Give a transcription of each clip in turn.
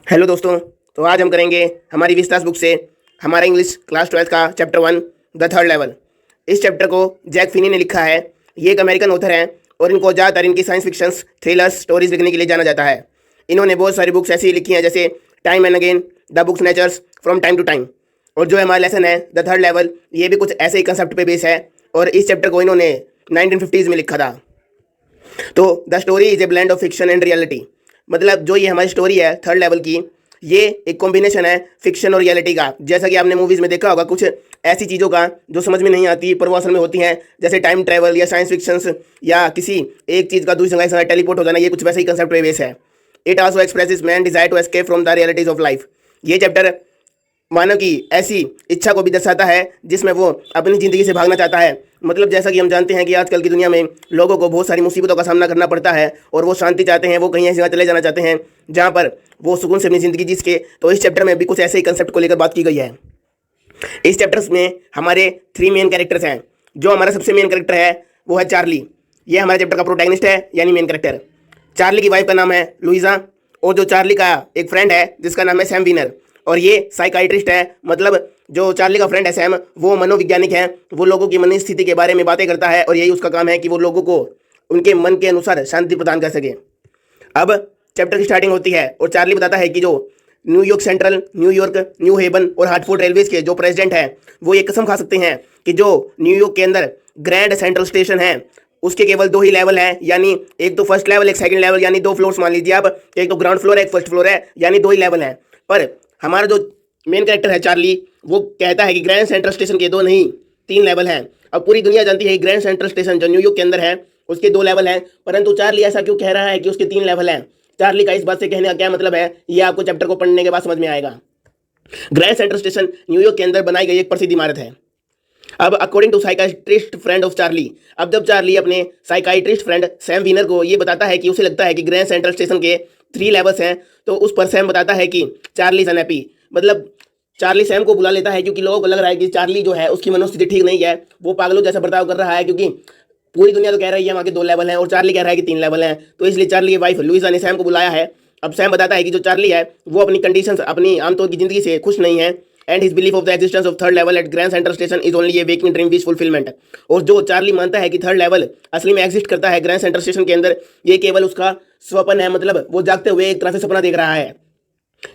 Hello दोस्तों। तो आज हम करेंगे हमारी विस्तास बुक से हमारा इंग्लिश क्लास 12 का चैप्टर 1 द थर्ड लेवल। इस चैप्टर को जैक फिनी ने लिखा है। ये एक अमेरिकन ऑथर हैं और इनको ज़्यादातर इनकी साइंस फिक्शंस, थ्रिलर्स, स्टोरीज लिखने के लिए जाना जाता है। इन्होंने बहुत सारी बुक्स ऐसी लिखी हैं जैसे time and again, the books natures, from time to time. और जो हमारा लेसन है द थर्ड लेवल, ये भी कुछ ऐसे ही कंसेप्ट पे बेस है और इस चैप्टर को इन्होंने 1950s में लिखा था। तो the story is a blend of fiction and reality. मतलब जो ये हमारी स्टोरी है थर्ड लेवल की, ये एक कॉम्बिनेशन है फिक्शन और रियलिटी का। जैसा कि आपने मूवीज़ में देखा होगा कुछ ऐसी चीज़ों का जो समझ में नहीं आती पर वो असल में होती हैं, जैसे टाइम ट्रैवल या साइंस फिक्शंस या किसी एक चीज़ का दूसरी जगह टेलीपोर्ट हो जाना। ये कुछ वैसे ही कंसेप्ट पे बेस है। It also expresses man desire to escape from the realities of life. ये चैप्टर मानव की ऐसी इच्छा को भी दर्शाता है जिसमें वो अपनी ज़िंदगी से भागना चाहता है। मतलब जैसा कि हम जानते हैं कि आजकल की दुनिया में लोगों को बहुत सारी मुसीबतों का सामना करना पड़ता है और वो शांति चाहते हैं, वो कहीं ऐसी जगह चले जाना चाहते हैं जहाँ पर वो सुकून से अपनी ज़िंदगी जी सके। तो इस चैप्टर में भी कुछ ऐसे ही कंसेप्ट को लेकर बात की गई है। इस चैप्टर्स में हमारे 3 मेन कैरेक्टर्स हैं। जो हमारा सबसे मेन कैरेक्टर है वो है चार्ली। ये हमारे चैप्टर का प्रोटैगनिस्ट है यानी मेन कैरेक्टर। चार्ली की वाइफ का नाम है लुइजा और जो चार्ली का एक फ्रेंड है जिसका नाम है सैम विनर, और ये साइकाइट्रिस्ट है। मतलब जो चार्ली का फ्रेंड है सैम, वो मनोवैज्ञानिक है। वो लोगों की मन स्थिति के बारे में बातें करता है और यही उसका काम है कि वो लोगों को उनके मन के अनुसार शांति प्रदान कर सके। अब चैप्टर की स्टार्टिंग होती है और चार्ली बताता है कि जो New York Central, New York, New Haven और हार्टफोर्ड रेलवेज के जो प्रेसिडेंट हैं वो ये कसम खा सकते हैं कि जो न्यूयॉर्क के अंदर ग्रैंड सेंट्रल स्टेशन है उसके केवल 2 ही लेवल हैं, यानी एक तो फर्स्ट लेवल एक सेकंड लेवल, यानी 2 फ्लोर्स मान लीजिए आप। एक तो ग्राउंड फ्लोर है एक फर्स्ट फ्लोर है, यानी 2 ही लेवल हैं। पर हमारा जो मेन कैरेक्टर है चार्ली, वो कहता है कि ग्रैंड सेंट्रल स्टेशन के 2 नहीं 3 लेवल हैं। अब पूरी दुनिया जानती है ग्रैंड सेंट्रल स्टेशन जो न्यूयॉर्क के अंदर है उसके 2 लेवल हैं, परंतु चार्ली ऐसा क्यों कह रहा है कि उसके 3 लेवल हैं? चार्ली का इस बात से कहने का क्या मतलब है, ये आपको चैप्टर को पढ़ने के बाद समझ में आएगा। ग्रैंड सेंट्रल स्टेशन न्यूयॉर्क के अंदर बनाई गई एक प्रसिद्ध इमारत है। अब according to psychiatrist friend of Charlie, अब जब चार्ली अपने साइकाइट्रिस्ट फ्रेंड सैम विनर को ये बताता है कि उसे लगता है कि ग्रैंड सेंट्रल स्टेशन के 3 लेवल्स हैं, तो उस पर सैम बताता है कि चार्ली इज अनहैप्पी। मतलब चार्ली सैम को बुला लेता है क्योंकि लोगों को लग रहा है कि चार्ली जो है उसकी मनोस्थिति ठीक नहीं है, वो पागलों जैसा बर्ताव कर रहा है, क्योंकि पूरी दुनिया तो कह रही है वहाँ के 2 लेवल हैं और चार्ली कह रहा है कि 3 लेवल हैं। तो इसलिए चार्ली की वाइफ लुइसा ने सैम को बुलाया है। अब सैम बताता है कि जो चार्ली है वो अपनी कंडीशंस, अपनी आमतौर की जिंदगी से खुश नहीं है, and his belief of the existence of third level at Grand Central station is only a waking dream wish fulfilment. और जो चार्ली मानता है कि थर्ड लेवल असली में एग्जिस्ट करता है ग्रैंड सेंट्रल स्टेशन के अंदर, ये केवल उसका स्वप्न है। मतलब वो जागते हुए एक तरह से सपना देख रहा है।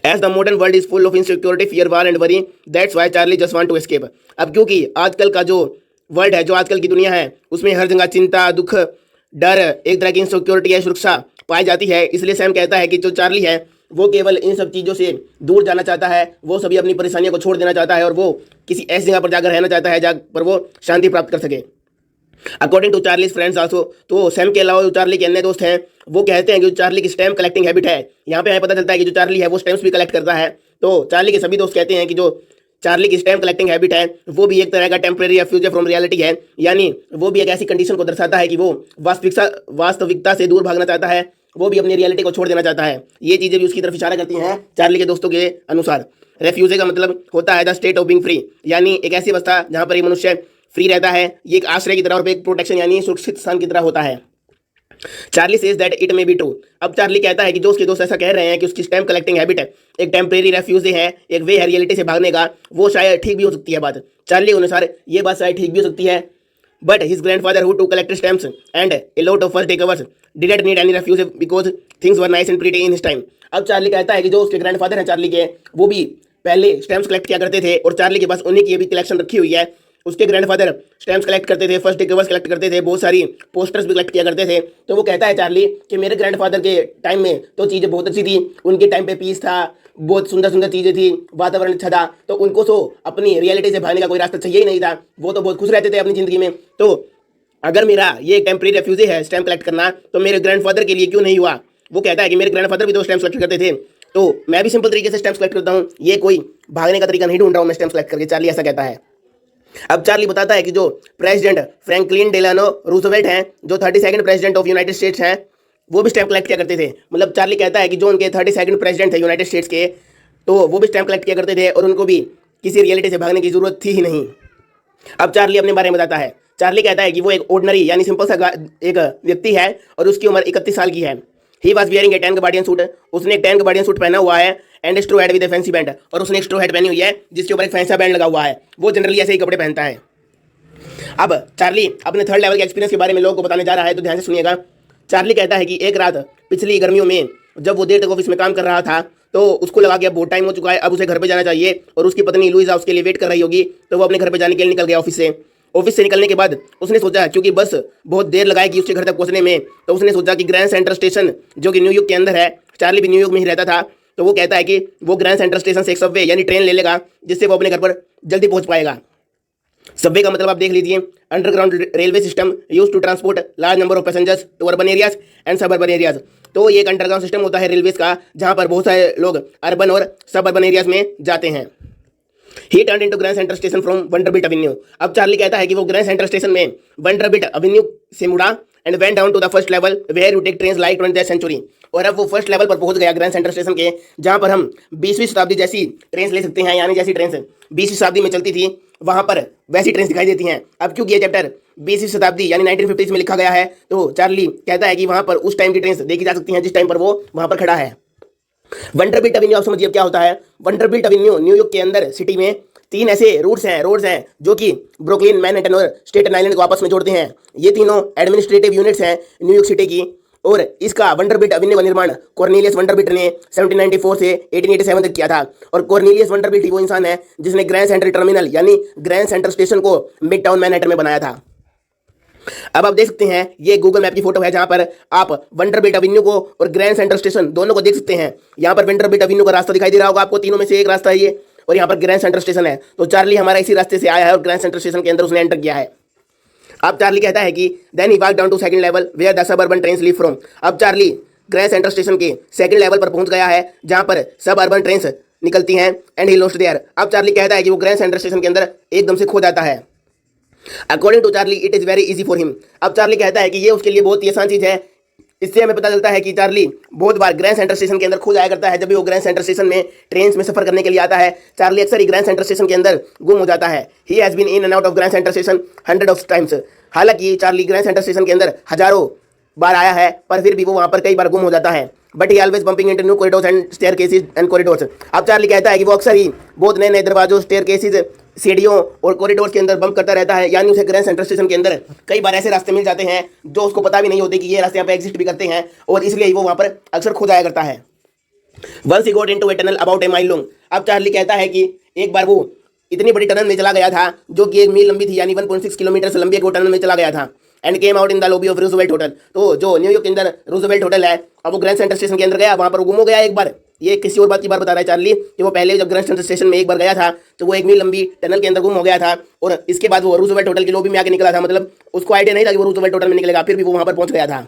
As the modern world is full of insecurity, fear, war and worry, that's why Charlie just want to escape। अब क्योंकि आजकल का जो वर्ल्ड है, जो आजकल की दुनिया है, उसमें हर जगह चिंता, दुख, डर, एक तरह की इनसिक्योरिटी या सुरक्षा पाई जाती है। इसलिए सैम कहता है कि जो चार्ली है वो केवल इन सब चीज़ों से दूर जाना चाहता है, वो सभी अपनी परेशानियों को छोड़ देना चाहता है और वो किसी ऐसी जगह पर जाकर रहना चाहता है जहाँ पर वो शांति प्राप्त कर सके। According to Charlie's friends also, तो सैम के अलावा जो चार्ली के अन्य दोस्त हैं वो कहते हैं कि जो चार्ली की स्टैम्प कलेक्टिंग हैबिट है, यहाँ पे हमें पता चलता है कि जो चार्ली है वो स्टैम्प्स भी कलेक्ट करता है। तो चार्ली के सभी दोस्त कहते हैं कि जो चार्ली की स्टैम्प कलेक्टिंग हैबिट है वो भी एक तरह का टेम्परेरी या फ्यूचर फ्रॉम रियलिटी है, यानी वो भी एक ऐसी कंडीशन को दर्शाता है कि वो वास्तविकता से दूर भागना चाहता है, वो भी अपनी रियलिटी को छोड़ देना चाहता है। ये चीज़ें भी उसकी तरफ इशारा करती हैं चार्ली के दोस्तों के अनुसार। रेफ्यूजे का मतलब होता है the state of being free, यानी एक ऐसी अवस्था जहाँ पर एक मनुष्य फ्री रहता है। ये एक आश्रय की तरह और एक प्रोटेक्शन यानी सुरक्षित स्थान की तरह होता है। Charlie says that it may be true. अब चार्ली कहता है कि जो उसके दोस्त ऐसा कह रहे हैं कि उसकी स्टैम्प कलेक्टिंग हैबिट है एक टेम्परेरी रेफ्यूजी है, एक वे है रियलिटी से भागने का, वो शायद ठीक भी हो सकती है बात। चार्ली के अनुसार ये बात शायद ठीक भी हो सकती है, but his grandfather who to collect stamps and a lot of first takeovers didn't need any refuge because things were nice and pretty in his time. अब चार्ली कहता है कि जो उसके ग्रैंडफादर हैं चार्ली के, वो भी पहले स्टैम्प्स कलेक्ट किया करते थे और चार्ली के पास उन्हीं की भी कलेक्शन रखी हुई है। उसके ग्रैंडफादर स्टैम्प्स कलेक्ट करते थे, फर्स्ट टेकओवर्स कलेक्ट करते थे, बहुत सारी पोस्टर्स भी कलेक्ट किया करते थे। तो वो कहता है चार्ली कि मेरे ग्रैंडफादर के टाइम में तो चीज़ें बहुत अच्छी थी, उनके टाइम पे पीस था, बहुत सुंदर सुंदर चीज़ें थी, वातावरण अच्छा था, तो उनको तो अपनी रियलिटी से भागने का कोई रास्ता चाहिए ही नहीं था, वो तो बहुत खुश रहते थे अपनी ज़िंदगी में। तो अगर मेरा ये टेम्परेरी रेफ्यूजी है स्टैम्प कलेक्ट करना, तो मेरे ग्रैंडफादर के लिए क्यों नहीं हुआ? वो कहता है कि मेरे ग्रैंडफादर भी तो स्टैम्प्स कलेक्ट करते थे, तो मैं भी सिंपल तरीके से स्टैम्प्स कलेक्ट करता हूँ, ये कोई भागने का तरीका नहीं ढूंढ रहा हूँ मैं स्टैम्प्स कलेक्ट करके। चार्ली ऐसा कहता है। अब चार्ली बताता है कि जो प्रेसिडेंट फ्रैंकलिन डेलानो रूजवेल्ट हैं, जो 32nd president of United states हैं, वो भी स्टैम्प कलेक्ट किया करते थे। मतलब चार्ली कहता है कि जो उनके 32nd प्रेसिडेंट थे यूनाइटेड स्टेट्स के, तो वो भी स्टैम्प कलेक्ट किया करते थे और उनको भी किसी रियलिटी से भागने की जरूरत थी ही नहीं। अब चार्ली अपने बारे में बताता है। चार्ली कहता है कि वो एक ऑर्डिनरी यानी सिंपल सा एक व्यक्ति है और उसकी उम्र 31 साल की है। He was wearing a tan guardian suit, उसने एक टैन गार्डियन सूट पहना हुआ है, and straw hat with a fancy band, और उसने एक स्ट्रो हैट पहनी हुई है जिसके ऊपर एक फैंसी बैंड लगा हुआ है। वो जनरली ऐसे ही कपड़े पहनता है। अब चार्ली अपने थर्ड लेवल के एक्सपीरियंस के बारे में लोगों को बताने जा रहा है, तो ध्यान से सुनिएगा। चार्ली कहता है कि एक रात पिछली गर्मियों में जब वो देर तक ऑफिस में काम कर रहा था, तो उसको लगा कि अब बहुत टाइम हो चुका है, अब उसे घर पे जाना चाहिए, और उसकी पत्नी लुइजा उसके लिए वेट कर रही होगी, तो वो अपने घर पे जाने के लिए निकल गया ऑफिस से। ऑफिस से निकलने के बाद उसने सोचा, क्योंकि बस बहुत देर लगाएगी उसके घर तक पहुंचने में, तो उसने सोचा कि ग्रैंड सेंटर स्टेशन जो कि न्यूयॉर्क के अंदर है, चार्ली भी न्यूयॉर्क में ही रहता था, तो वो कहता है कि वो ग्रैंड सेंटर स्टेशन से एक सबवे यानी ट्रेन ले लेगा, जिससे वो अपने घर पर जल्दी पहुंच पाएगा। सबवे का मतलब आप देख लीजिए, underground railway system use to transport large number of passengers to urban areas and suburban areas. तो ये एक अंडरग्राउंड सिस्टम होता है रेलवेज का, जहां पर बहुत सारे लोग अर्बन और सब अर्बन एरियाज में जाते हैं। He turn into Grand Centre Station from Vanderbilt Avenue. अब चार्ली कहता है कि वो ग्रैंड सेंटर स्टेशन में वंडरबिट एवेन्यू से मुड़ा, and went down to the first level where you take trains like 20th century. और अब वो फर्स्ट लेवल पर पहुंच गया ग्रैंड सेंटर स्टेशन के, जहां पर हम 20वीं शताब्दी जैसी ट्रेन ले सकते हैं, यानी जैसी ट्रेन 20वीं शताब्दी में चलती थी वहां पर वैसी ट्रेन दिखाई देती हैं। अब क्योंकि ये चैप्टर 20वीं शताब्दी यानी 1950s में लिखा गया है, तो चार्ली कहता है कि वहां पर उस टाइम की ट्रेन देखी जा सकती हैं जिस टाइम पर वो वहां पर खड़ा है। वंडरबिट एवेन्यू आप समझिए क्या होता है। वंडरबिट एवेन्यू न्यूयॉर्क के अंदर सिटी में 3 ऐसे रोड्स हैं जो कि ब्रुकलिन, मैनहट्टन और स्टेटन आइलैंड को आपस में जोड़ते हैं। ये तीनों एडमिनिस्ट्रेटिव यूनिट्स हैं न्यूयॉर्क सिटी की, और इसका वंडरबिट एवेन्यू का निर्माण कॉर्नेलियस वंडरबिट ने 1794 से 1887 तक किया था। और कॉर्नेलियस वंडरबिट ही वो इंसान है जिसने ग्रैंड सेंट्रल टर्मिनल यानी ग्रैंड सेंटर स्टेशन को मिड टाउन मैनहट्टन में बनाया था। अब आप देख सकते हैं, ये गूगल मैप की फोटो है जहां पर आप वंडरबिट एवेन्यू को और ग्रैंड सेंटर स्टेशन दोनों को देख सकते हैं। यहाँ पर वंडरबिट एवेन्यू का रास्ता दिखाई दे रहा होगा आपको, तीनों में से एक रास्ता है ये, और यहाँ पर ग्रैंड सेंटर स्टेशन है। तो चार्ली हमारा इसी रास्ते से आया है और ग्रैंड सेंटर स्टेशन के अंदर उसने एंटर किया है। अब चार्ली कहता है कि then he walk down to second level where the suburban trains leave from. अब चार्ली ग्रैंड सेंटर स्टेशन के सेकंड लेवल पर पहुंच गया है जहां पर सब अर्बन ट्रेन्स निकलती हैं, एंड ही लॉस्ट देयर। अब चार्ली कहता है कि वो ग्रैंड सेंटर स्टेशन के अंदर एकदम से खो जाता है। According to Charlie it is very easy for him. अब चार्ली कहता है कि ये उसके लिए बहुत ही आसान चीज़ है। इससे हमें पता चलता है कि चार्ली बहुत बार ग्रैंड सेंटर स्टेशन के अंदर खो जाया करता है। जब भी वो ग्रैंड सेंटर स्टेशन में ट्रेन में सफर करने के लिए आता है, चार्ली अक्सर ही ग्रैंड सेंटर स्टेशन के अंदर गुम हो जाता है। He has been in and out of Grand Centre station hundred of times. हालांकि चार्ली ग्रैंड सेंटर स्टेशन के अंदर हजारों बार आया है, पर फिर भी वो वहाँ पर कई बार गुम हो जाता है। But he always bumping into new corridors and staircases and corridors. अब चार्ली कहता है कि वो अक्सर ही बहुत नए नए दरवाजों, स्टेयरकेसेस, सीढ़ियों और कॉरिडोर्स के अंदर बम्प करता रहता है, यानी उसे ग्रैंड सेंटर स्टेशन के अंदर कई बार ऐसे रास्ते मिल जाते हैं जो उसको पता भी नहीं होते कि ये रास्ते यहाँ पे एग्जिस्ट भी करते हैं, और इसलिए वो वहाँ पर अक्सर खो जाया करता है। Once he got into a tunnel about a mile long. अब चार्ली कहता है कि एक बार वो इतनी बड़ी टनल में चला गया था जो कि 1 मील लंबी थी, यानी 1.6 किलोमीटर से लंबी एक टनल में चला गया था, and came out in the lobby of Roosevelt hotel. तो जो न्यूयॉर्क के अंदर रूजवेल्ट होटल है, अब वो ग्रैंड सेंटर स्टेशन के अंदर गया, वहाँ पर गुम हो गया एक बार। ये किसी और बात की बात बता रहा है चार्ली कि वो पहले जब ग्रैंड सेंटर स्टेशन में एक बार गया था तो वो 1 मील लंबी टनल के अंदर गुम हो गया था, और इसके बाद वो रूजवेल्ट होटल की लॉबी में आके निकला था। मतलब उसको आइडिया नहीं था कि वो रूजवेल्ट होटल में निकलेगा, फिर भी वो वहाँ पर पहुँच गया था।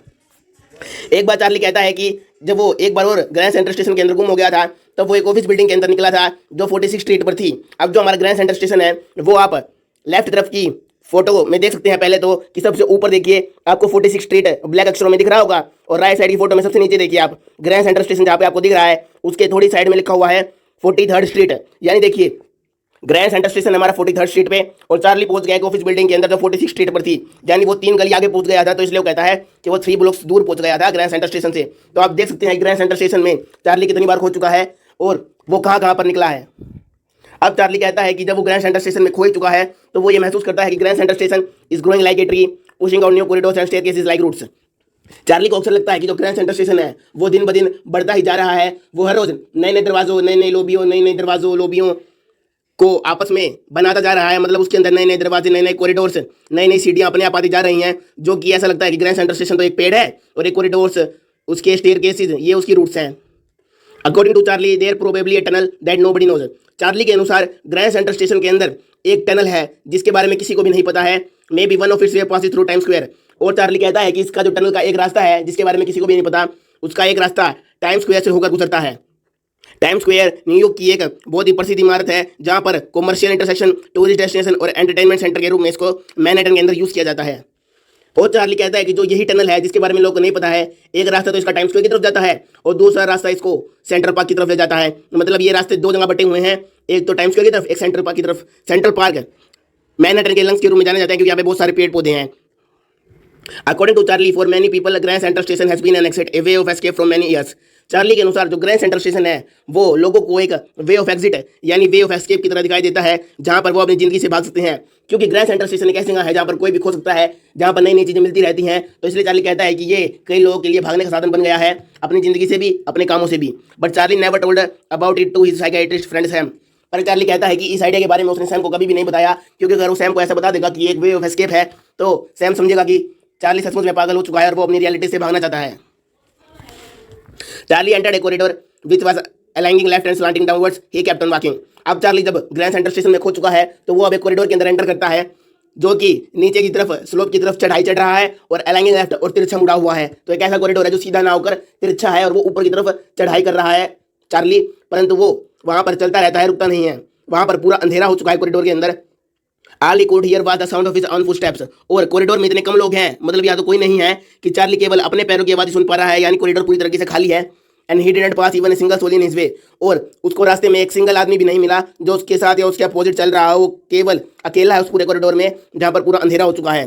एक बार चार्ली कहता है कि जब वो एक बार और ग्रैंड सेंटर स्टेशन के अंदर गुम हो गया था, तब वो एक ऑफिस बिल्डिंग के अंदर निकला था जो 46 स्ट्रीट पर थी। अब जो हमारा ग्रैंड सेंटर स्टेशन है वो आप लेफ्ट तरफ की फोटो में देख सकते हैं। पहले तो कि सबसे ऊपर देखिए आपको 46 स्ट्रीट ब्लैक अक्षरों में दिख रहा होगा, और राइट साइड की फोटो में सबसे नीचे देखिए आप ग्रैंड सेंटर स्टेशन जहाँ पे आपको दिख रहा है उसके थोड़ी साइड में लिखा हुआ है 43rd स्ट्रीट। यानी देखिए ग्रैंड सेंटर स्टेशन हमारा 43rd स्ट्रीट पे, और चार्ली पहुंच गया एक ऑफिस बिल्डिंग के अंदर जो 46 स्ट्रीट पर थी, यानी वो 3 गली आगे पहुंच गया था। तो इसलिए वो कहता है कि वो 3 ब्लॉक्स दूर पहुंच गया था ग्रैंड सेंटर स्टेशन से। तो आप देख सकते हैं ग्रैंड सेंटर स्टेशन में चार्ली कितनी बार खो चुका है और वो कहाँ कहाँ पर निकला है। अब चार्ली कहता है कि जब वो ग्रैंड सेंटर स्टेशन में खो चुका है तो वो ये महसूस करता है कि Grand Centre station is growing like a tree pushing out new corridors and staircases like roots. Charlie को अक्सर लगता है कि जो ग्रैंड सेंटर स्टेशन है वो दिन ब दिन बढ़ता ही जा रहा है। वो हर रोज नए नए दरवाजों, नए नए लॉबियों, नए नए दरवाजों, लॉबियों को आपस में बनाता जा रहा है। मतलब उसके अंदर नए नए दरवाजे, नए नए कॉरिडोर्स, नई नई सीढ़ियाँ अपने आप आती जा रही हैं, जो कि ऐसा लगता है कि ग्रैंड सेंटर स्टेशन तो एक पेड़ है और एक कॉरिडोर्स, उसके स्टेयरकेसेस, ये उसकी रूट्स हैं। According to Charlie there probably a tunnel that nobody knows. Charlie के अनुसार ग्रैंड सेंटर स्टेशन के अंदर एक टनल है जिसके बारे में किसी को भी नहीं पता है। May be one of its way passing through time square. और चार्ली कहता है कि इसका जो टनल का एक रास्ता है जिसके बारे में किसी को भी नहीं पता, उसका एक रास्ता टाइम स्क्वायर से होकर गुजरता है। टाइम स्क्वायर न्यूयॉर्क की एक बहुत ही प्रसिद्ध इमारत है जहां पर कॉमर्शियल इंटरसेक्शन, टूरिस्ट डेस्टिनेशन और एंटरटेनमेंट सेंटर के रूप में इसको मैनहट्टन के अंदर यूज किया जाता है। और चार्ली कहता है कि जो यही टनल है जिसके बारे में लोगों को नहीं पता है, एक रास्ता तो इसका टाइम स्क्वायर की तरफ जाता है और दूसरा रास्ता इसको सेंट्रल पार्क की तरफ ले जाता है। मतलब ये रास्ते 2 जगह बटे हुए हैं, एक तो टाइम स्क्वायर की तरफ, एक सेंट्रल पार्क की तरफ। सेंट्रल पार्क मैनहट्टन के लंग्स के रूप में जाने जाते हैं क्योंकि यहाँ पे बहुत सारे पेड़ पौधे हैं। According to Charlie, for many people, Grand Central Station has been an exit, a way of escape from many years. Charlie के अनुसार जो ग्रैंड सेंट्रल स्टेशन है वो लोगों को एक वे ऑफ एग्जिट यानी वे ऑफ एस्केप की तरह दिखाई देता है, जहां पर वो अपनी जिंदगी से भाग सकते हैं। क्योंकि ग्रैंड सेंट्रल स्टेशन एक ऐसी जगह है जहां पर कोई भी खो सकता है, जहां पर नई नई चीजें मिलती रहती हैं। तो इसलिए चार्ली कहता है कि ये कई लोगों के लिए भागने का साधन बन गया है, अपनी जिंदगी से भी, अपने कामों से भी। But Charlie never told about it to his psychiatrist friend Sam. पर चार्ली कहता है कि इस आइडिया के बारे में उसने सैम को कभी भी नहीं बताया, क्योंकि अगर वो सैम को ऐसा बता देगा कि एक वे ऑफ एस्केप है तो सैम समझेगा कि चार्ली सचमुच में पागल हो चुका है और वो अपनी रियलिटी से भागना चाहता है। Charlie entered a corridor which was aligning left and slanting downwards, he kept on walking. अब चार्ली जब ग्रैंड सेंट्रल स्टेशन में खो चुका है तो वो अब एक कॉरिडोर के अंदर एंटर करता है, जो कि नीचे की तरफ स्लोप की तरफ चढ़ाई चढ़ रहा है और अलाइंगिंग लेफ्ट और तिरछा मुड़ा हुआ है। तो एक ऐसा कॉरिडोर है जो सीधा ना होकर तिरछा है और वो ऊपर की तरफ चढ़ाई कर रहा है चार्ली, परंतु वो वहां पर चलता रहता है, रुकता नहीं है। वहां पर पूरा अंधेरा हो चुका है कॉरिडोर के अंदर। All he could hear was the sound of his own footsteps। और कॉरिडोर में इतने कम लोग हैं, मतलब या तो कोई नहीं है कि चार्ली केवल अपने पैरों की आवाज सुन पा रहा है, यानी कॉरिडोर पूरी तरीके से खाली है। And he didn't pass even a single soul in his way. और उसको रास्ते में एक सिंगल आदमी भी नहीं मिला जो उसके साथ या उसके अपोजिट चल रहा हो। वो केवल अकेला है उस पूरे कॉरिडोर में जहां पर पूरा अंधेरा हो चुका है।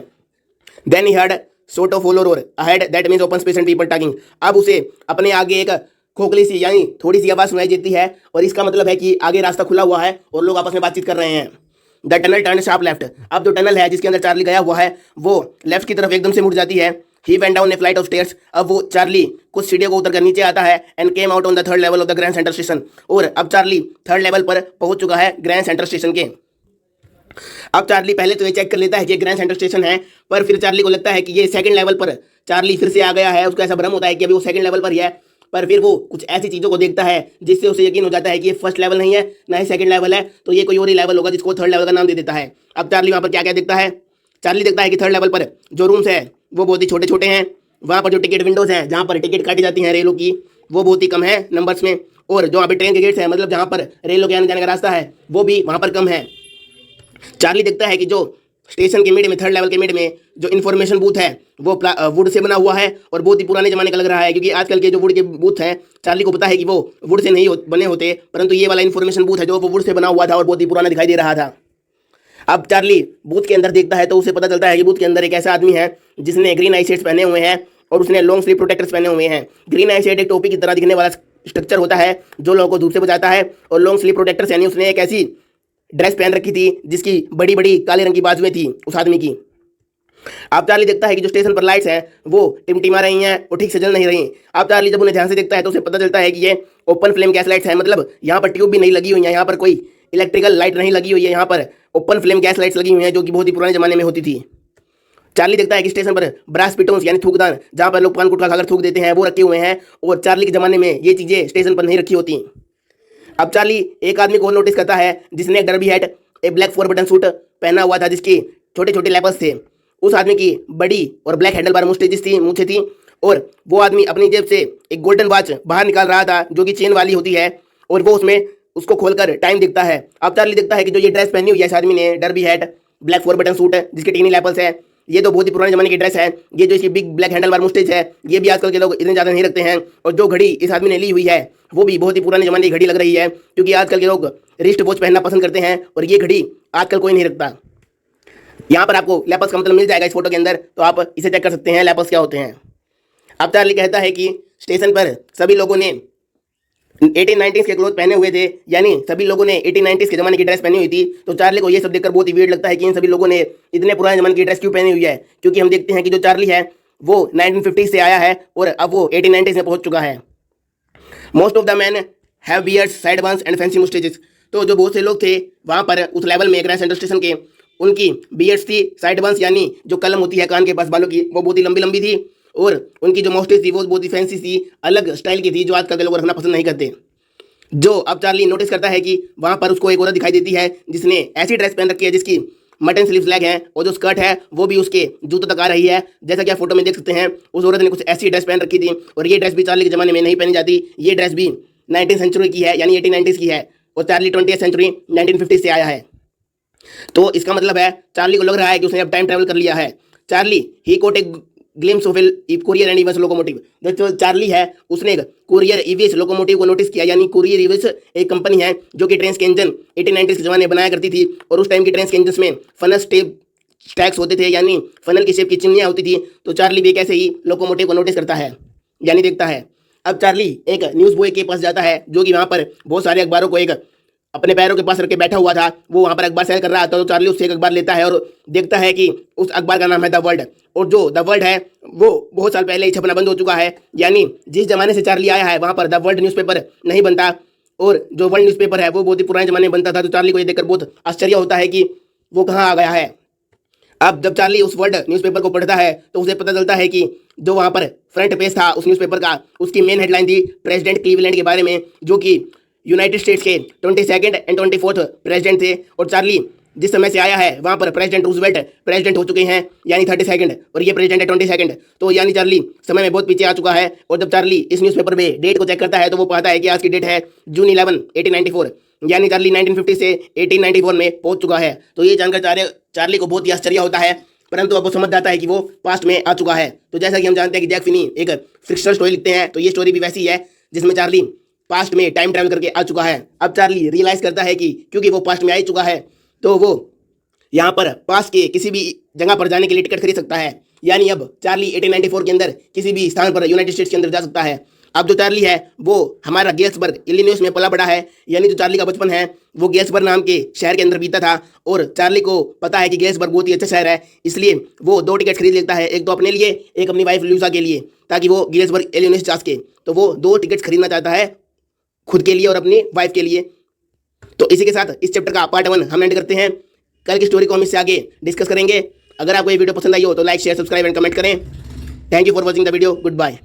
Then he heard sort of hollow roar ahead, that means open space and people talking. अब उसे अपने आगे एक खोखली सी यानी थोड़ी सी आवाज सुनाई देती है, और इसका मतलब है कि आगे रास्ता खुला हुआ है और लोग आपस में बातचीत कर रहे हैं। The tunnel turn sharp left. अब जो टनल है जिसके अंदर चार्ली गया हुआ है वो लेफ्ट की तरफ एकदम से मुड़ जाती है। He went down A flight of stairs. अब वो चार्ली कुछ सीढ़ियों को उतरकर नीचे आता है। And came out on the third level of the grand Central station. और अब चार्ली थर्ड लेवल पर पहुंच चुका है ग्रैंड सेंट्रल स्टेशन के। अब चार्ली पहले तो ये चेक कर लेता है कि ग्रैंड सेंट्रल स्टेशन है, पर फिर चार्ली को लगता है कि ये सेकंड लेवल पर चार्ली फिर से आ गया है। उसको ऐसा भ्रम होता है कि अभी वो सेकंड लेवल पर ही है, पर फिर वो कुछ ऐसी चीज़ों को देखता है जिससे उसे यकीन हो जाता है कि ये फर्स्ट लेवल नहीं है, ना ही सेकंड लेवल है, तो ये कोई और ही लेवल होगा जिसको थर्ड लेवल का नाम दे देता है। अब चार्ली वहाँ पर क्या क्या देखता है? चार्ली देखता है कि थर्ड लेवल पर जो रूम्स है वो बहुत ही छोटे छोटे हैं। वहाँ पर जो टिकट विंडोज़ हैं जहाँ पर टिकट काटी जाती हैं रेलों की, वो बहुत ही कम है नंबर्स में। और जो वहाँ पर ट्रेन के गेट्स हैं, मतलब जहाँ पर रेलों के आने जाने का रास्ता है, वो भी वहाँ पर कम है। चार्ली देखता है कि जो स्टेशन के मिड में, थर्ड लेवल के मिड में जो इन्फॉर्मेशन बूथ है वो वुड से बना हुआ है और बहुत ही पुराने जमाने का लग रहा है, क्योंकि आजकल के जो वुड के बूथ हैं चार्ली को पता है कि वो वुड से नहीं बने होते, परंतु ये वाला इन्फॉर्मेशन बूथ है जो वो वुड से बना हुआ था और बहुत ही पुराना दिखाई दे रहा था। अब चार्ली बूथ के अंदर देखता है तो उसे पता चलता है कि बूथ के अंदर एक ऐसा आदमी है जिसने ग्रीन आई शेड्स पहने हुए हैं और उसने लॉन्ग स्लीव प्रोटेक्टर्स पहने हुए हैं। ग्रीन आई शेड एक टोपी की तरह दिखने वाला स्ट्रक्चर होता है जो लोगों को धूप से बचाता है, और लॉन्ग स्लीव प्रोटेक्टर्स यानी उसने एक ऐसी ड्रेस पहन रखी थी जिसकी बड़ी बड़ी काले रंग की बाजुएं थी उस आदमी की। अब चार्ली देखता है कि जो स्टेशन पर लाइट्स हैं वो टिमटिमा रही हैं और ठीक से जल नहीं रही। अब चार्ली जब उन्हें ध्यान से देखता है तो उसे पता चलता है कि ये ओपन फ्लेम गैस लाइट्स हैं, मतलब यहाँ पर ट्यूब भी नहीं लगी हुई है, यहाँ पर कोई इलेक्ट्रिकल लाइट नहीं लगी हुई है, यहाँ पर ओपन फ्लेम गैस लाइट्स लगी हुई हैं जो कि बहुत ही पुराने जमाने में होती थी। चार्ली देखता है कि स्टेशन पर ब्रास पिटोन्स यानी थूकदान, जहाँ पर लोग पान गुटखा खाकर थूक देते हैं, वो रखे हुए हैं, और चार्ली के ज़माने में ये चीज़ें स्टेशन पर नहीं रखी होती। अब चार्ली एक आदमी को नोटिस करता है जिसने एक डर्बी हैट, एक ब्लैक 4 बटन सूट पहना हुआ था जिसकी छोटे छोटे लेपर्स थे। उस आदमी की बड़ी और ब्लैक हैंडल बार मुस्टेजेस थी, मूछें थी, और वो आदमी अपनी जेब से एक गोल्डन वॉच बाहर निकाल रहा था जो कि चेन वाली होती है, और वो उसमें उसको खोलकर टाइम दिखता है। अब चार्ली देखता है कि जो ये ड्रेस पहनी हुई है इस आदमी ने, derby hat, black 4 button suit है जिसके टीनी लेपर्स है, ये तो बहुत ही पुराने जमाने की ड्रेस है। ये जो इसकी बिग ब्लैक हैंडल बार मुस्टेज है ये भी आजकल के लोग इतने ज़्यादा नहीं रखते हैं, और जो घड़ी इस आदमी ने ली हुई है वो भी बहुत ही पुराने जमाने की घड़ी लग रही है, क्योंकि आजकल के लोग रिस्ट वॉच पहनना पसंद करते हैं और ये घड़ी आजकल कोई नहीं रखता। यहाँ पर आपको लेपर्स का मतलब मिल जाएगा इस फोटो के अंदर, तो आप इसे चेक कर सकते हैं लेपर्स क्या होते हैं। अब चार्ली कहता है कि स्टेशन पर सभी लोगों ने 1890s के क्लोथ पहने हुए थे, यानी सभी लोगों ने 1890s के ज़माने की ड्रेस पहनी हुई थी। तो चार्ली को ये सब देखकर बहुत ही वियर्ड लगता है कि इन सभी लोगों ने इतने पुराने ज़माने की ड्रेस क्यों पहनी हुई है, क्योंकि हम देखते हैं कि जो चार्ली है वो 1950s से आया है और अब वो 1890s में पहुंच चुका है। Most of the man have beards, sideburns and fancy moustaches. तो जो बहुत से लोग थे वहाँ पर उस लेवल में ग्रैंड सेंट्रल स्टेशन के, उनकी बियर्ड्स थी, साइड बन्स यानी जो कलम होती है कान के पास बालों की, वो बहुत ही लंबी लंबी थी, और उनकी जो मुस्टेज थी वो बहुत ही फैंसी थी, अलग स्टाइल की थी जो आजकल के लोग रखना पसंद नहीं करते। जो अब चार्ली नोटिस करता है कि वहाँ पर उसको एक औरत दिखाई देती है जिसने ऐसी ड्रेस पहन रखी है जिसकी मटन स्लीव्स लेग हैं, और जो स्कर्ट है वो भी उसके जूतों तक आ रही है। जैसा कि आप फोटो में देख सकते हैं उस औरत ने कुछ ऐसी ड्रेस पहन रखी थी, और ये ड्रेस भी चार्ली के ज़माने में नहीं पहनी जाती। ये ड्रेस भी 19th सेंचुरी की है, यानी 1890s की है, और चार्ली 20th सेंचुरी 1950 से आया है। तो इसका मतलब है चार्ली को लग रहा है कि उसने अब टाइम ट्रैवल कर लिया है। चार्ली ही कोट एक glimpse of courier and EVS locomotive. जो चार्ली है उसने कुरियर ईवीएस लोकोमोटिव को नोटिस किया, यानी कुरियर ईवीएस एक कंपनी है जो कि ट्रेन के इंजन 1890s के ज़माने में बनाया करती थी, और उस टाइम की ट्रेन के इंजन में फनस टेप स्टैक्स होते थे, यानी फनल की शेप की चिमनियाँ होती थी। तो चार्ली भी एक ऐसे ही लोकोमोटिव को नोटिस करता है, यानी देखता है। अब चार्ली एक न्यूज़ बॉय के पास जाता है, जो कि वहाँ पर बहुत सारे अखबारों को एक अपने पैरों के पास रख के बैठा हुआ था। वो वहाँ पर अखबार सेल कर रहा था। तो चार्ली उससे एक अखबार लेता है और देखता है कि उस अखबार का नाम है द वर्ल्ड। और जो द वर्ल्ड है वो बहुत साल पहले ही छपना बंद हो चुका है, यानी जिस जमाने से चार्ली आया है वहाँ पर द वर्ल्ड न्यूज़पेपर नहीं बनता, और जो वर्ल्ड न्यूज़पेपर है वो बहुत ही पुराने जमाने में बनता था। तो चार्ली को ये देखकर बहुत आश्चर्य होता है कि वो कहाँ आ गया है। अब जब चार्ली उस वर्ल्ड न्यूज़पेपर को पढ़ता है तो उसे पता चलता है कि जो वहाँ पर फ्रंट पेज था उस न्यूज़पेपर का, उसकी मेन हेडलाइन थी प्रेसिडेंट क्लीवलैंड के बारे में, जो कि यूनाइटेड स्टेट्स के 22nd एंड 24th प्रेसिडेंट थे। और चार्ली जिस समय से आया है वहाँ पर प्रेसिडेंट रूजवेल्ट प्रेसिडेंट हो चुके हैं, यानी 32nd, और ये प्रेसिडेंट है 22nd। तो यानी चार्ली समय में बहुत पीछे आ चुका है। और जब चार्ली इस न्यूज़पेपर में डेट को चेक करता है तो वो पाता है कि आज की डेट है जून 11, 1894, यानी चार्ली 1950 से 1894 में पहुंच चुका है। तो ये जानकर चार्ली को बहुत ही आश्चर्य होता है, परंतु अब वो समझ जाता है कि वो पास्ट में आ चुका है। तो जैसा कि हम जानते हैं कि जैक फिनी एक फिक्शनल स्टोरी लिखते हैं, तो ये स्टोरी भी वैसी है जिसमें चार्ली पास्ट में टाइम ट्रैवल करके आ चुका है। अब चार्ली रियलाइज करता है कि क्योंकि वो पास्ट में आ ही चुका है तो वो यहाँ पर पास्ट के किसी भी जगह पर जाने के लिए टिकट खरीद सकता है, यानी अब चार्ली 1894 के अंदर किसी भी स्थान पर यूनाइटेड स्टेट्स के अंदर जा सकता है। अब जो चार्ली है वो हमारा गेल्सबर्ग इलिनॉइस में पला बड़ा है, यानी जो चार्ली का बचपन है वो गेल्सबर्ग नाम के शहर के अंदर बीता था। और चार्ली को पता है कि गेल्सबर्ग बहुत ही अच्छा शहर है, इसलिए वो 2 टिकट खरीद लेता है, एक तो अपने लिए, एक अपनी वाइफ लूसा के लिए, ताकि वो गेल्सबर्ग इलिनॉइस जा सके। तो वो 2 टिकट खरीदना चाहता है खुद के लिए और अपनी वाइफ के लिए। तो इसी के साथ इस चैप्टर का पार्ट 1 हम एंड करते हैं। कल की स्टोरी को हम इससे आगे डिस्कस करेंगे। अगर आपको ये वीडियो पसंद आई हो तो like, share, subscribe and comment करें। Thank you for watching the video. Good bye.